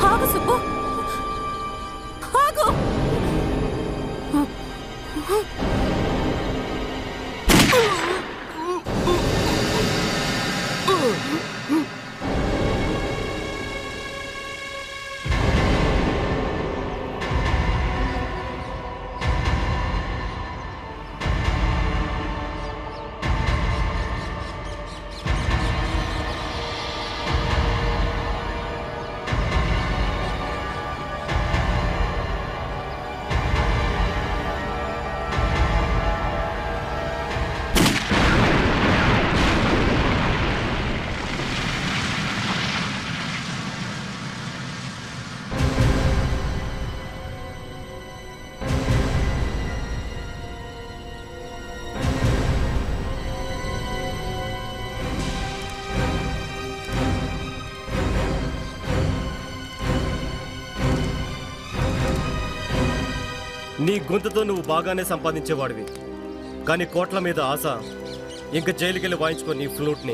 ఆగు సుబ్బు, ఆగు. నీ గొంతుతో నువ్వు బాగానే సంపాదించేవాడివి కానీ కోట్ల మీద ఆశ ఇంకా జైలుకెళ్ళి వాయించుకో నీ ఫ్లూట్ని.